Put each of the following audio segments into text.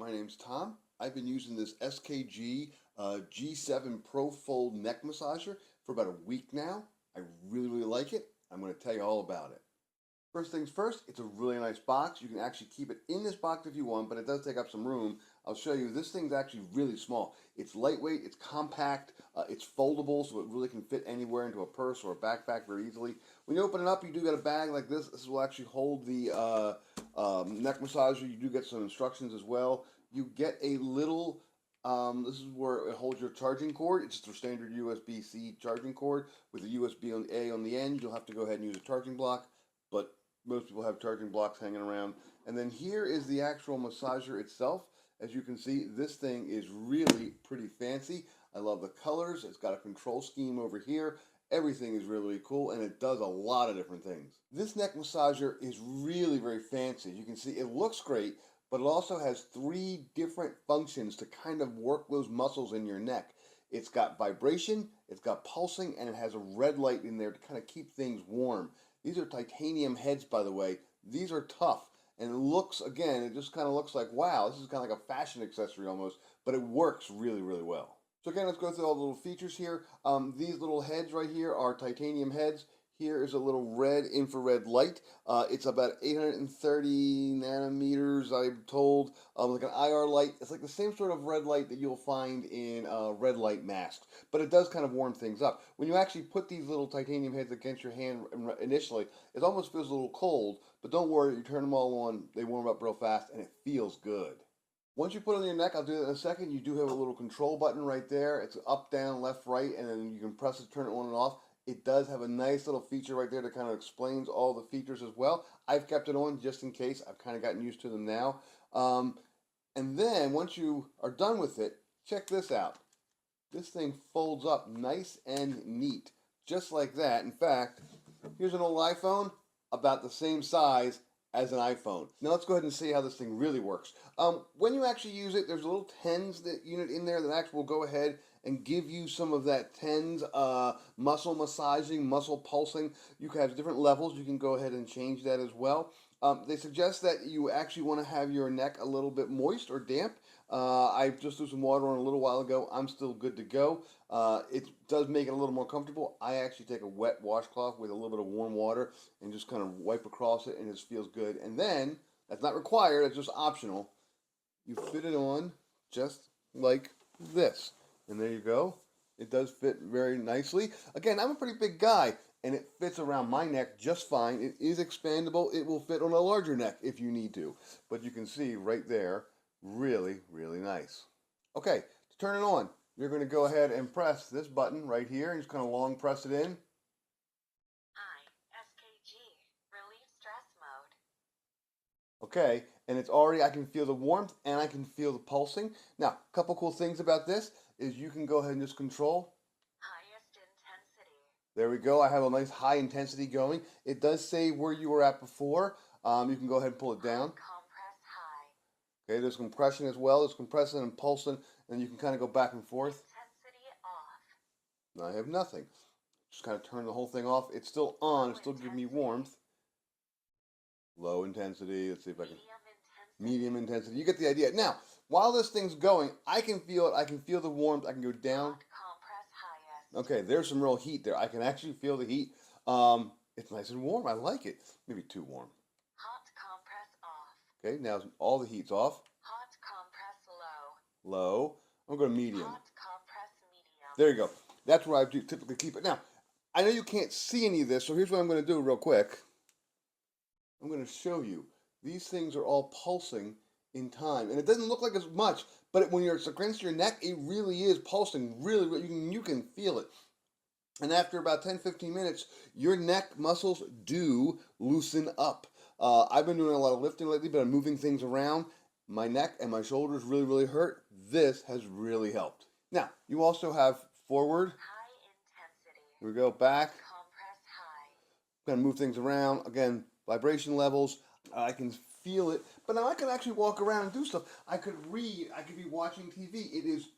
My name's Tom. I've been using this SKG G7 Pro Fold neck massager for about a week now. I really like it. I'm going to tell you all about it. First things first, it's a really nice box. You can actually keep it in this box if you want, but it does take up some room. I'll show you, this thing's actually really small. It's lightweight, it's compact, it's foldable, so it really can fit anywhere into a purse or a backpack very easily. When you open it up, you do get a bag like this. This will actually hold the neck massager. You do get some instructions as well. You get a little, this is where it holds your charging cord. It's just a standard USB-C charging cord with a USB-A on the end. You'll have to go ahead and use a charging block, but most people have charging blocks hanging around. And then here is the actual massager itself. As you can see, this thing is really pretty fancy. I love the colors. It's got a control scheme over here. Everything is really cool, and it does a lot of different things. This neck massager is really very fancy. You can see it looks great, but it also has 3 different functions to kind of work those muscles in your neck. It's got vibration, it's got pulsing, and it has a red light in there to kind of keep things warm. These are titanium heads, by the way. These are tough. And it looks, again, it just kind of looks like, wow, this is kind of like a fashion accessory almost, but it works really well. So again, let's go through all the little features here. These little heads right here are titanium heads. Here is a little red infrared light. It's about 830 nanometers, I'm told, like an IR light. It's like the same sort of red light that you'll find in red light masks, but it does kind of warm things up. When you actually put these little titanium heads against your hand initially, it almost feels a little cold, but don't worry, you turn them all on, they warm up real fast, and it feels good. Once you put it on your neck, I'll do that in a second, you do have a little control button right there. It's up, down, left, right, and then you can press it, turn it on and off. It does have a nice little feature right there that kind of explains all the features as well. I've kept it on just in case. I've kind of gotten used to them now. And then once you are done with it, check this out. This thing folds up nice and neat, just like that. In fact, here's an old iPhone about the same size as an iPhone. Now let's go ahead and see how this thing really works. When you actually use it, there's a little TENS unit in there that actually will go ahead and give you some of that TENS muscle massaging, muscle pulsing. You can have different levels. You can go ahead and change that as well. They suggest that you actually want to have your neck a little bit moist or damp. I just threw some water on a little while ago. I'm still good to go. It does make it a little more comfortable. I actually take a wet washcloth with a little bit of warm water and just kind of wipe across it, and it feels good. And then, that's not required, it's just optional. You fit it on just like this. And there you go. It does fit very nicely. Again, I'm a pretty big guy, and it fits around my neck just fine. It is expandable. It will fit on a larger neck if you need to. But you can see right there, really nice. Okay, to turn it on, you're going to go ahead and press this button right here and just kind of long press it in. SKG, relief stress mode. Okay, and it's already, I can feel the warmth and I can feel the pulsing. Now, a couple cool things about this is you can go ahead and just control. Highest intensity. There we go. I have a nice high intensity going. It does say where you were at before. You can go ahead and pull it down. Compress high. Okay, there's compression as well. There's compressing and pulsing, and you can kind of go back and forth. Intensity off. Now I have nothing. Just kind of turn the whole thing off. It's still on. It's still giving me warmth. Low intensity. Let's see if I can. Medium intensity. You get the idea. Now, while this thing's going, I can feel it. I can feel the warmth. I can go down. Compress highest. Okay, there's some real heat there. I can actually feel the heat. It's nice and warm. I like it. Maybe too warm. Hot compress off. Okay, now all the heat's off. Hot compress low. Low. I'm going to medium. Hot compress medium. There you go. That's where I do typically keep it. Now, I know you can't see any of this, so here's what I'm going to do real quick. I'm going to show you. These things are all pulsing in time, and it doesn't look like as much, but when it's against your neck, it really is pulsing. Really, you can feel it. And after about 10-15 minutes, your neck muscles do loosen up. I've been doing a lot of lifting lately, but I'm moving things around. My neck and my shoulders really hurt. This has really helped. Now, you also have forward. High intensity. Here we go, back. Compress high. Going to move things around. Again, vibration levels. I can feel it. But now I can actually walk around and do stuff. I could read. I could be watching TV. It is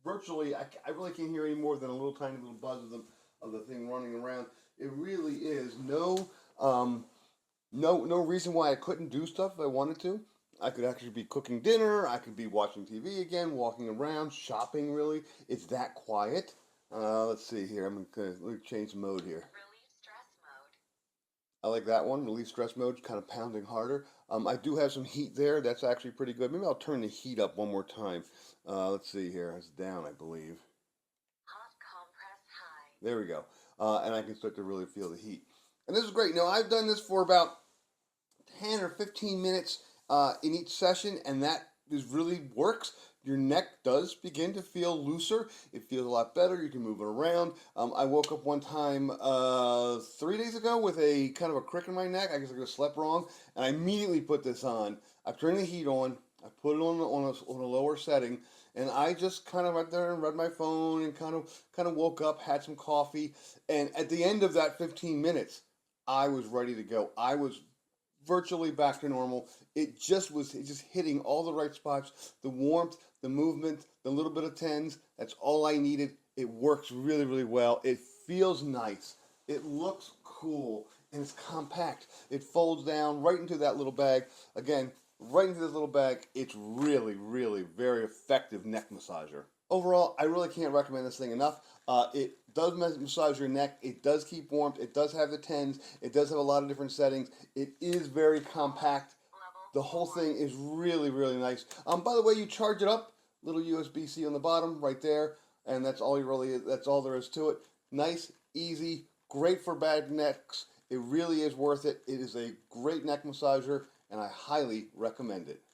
virtually, I really can't hear any more than a little tiny little buzz of the thing running around. It really is no reason why I couldn't do stuff if I wanted to. I could actually be cooking dinner. I could be watching TV again, walking around, shopping. Really, it's that quiet. Let's see here. Let me change the mode here. Relieve stress mode. I like that one. Release stress mode, kind of pounding harder. I do have some heat there. That's actually pretty good. Maybe I'll turn the heat up one more time. Let's see here. It's down, I believe. Hot compress high. There we go. And I can start to really feel the heat. And this is great. Now, I've done this for about 10 or 15 minutes in each session, and that is really works. Your neck does begin to feel looser. It feels a lot better. You can move it around. I woke up one time 3 days ago with a kind of a crick in my neck. I guess I slept wrong, and I immediately put this on. I turned the heat on. I put it on a lower setting, and I just kind of went there and read my phone and kind of woke up, had some coffee, and at the end of that 15 minutes, I was ready to go. I was virtually back to normal. It just hitting all the right spots. The warmth, the movement, the little bit of tens. That's all I needed. It works really, really well. It feels nice. It looks cool, and it's compact. It folds down right into that little bag. Again, right into this little bag. It's really, really very effective neck massager. Overall, I really can't recommend this thing enough. It does massage your neck. It does keep warmth. It does have the tens. It does have a lot of different settings. It is very compact. The whole thing is really, really nice. By the way, you charge it up. Little USB-C on the bottom, right there, and that's all that's all there is to it. Nice, easy, great for bad necks. It really is worth it. It is a great neck massager, and I highly recommend it.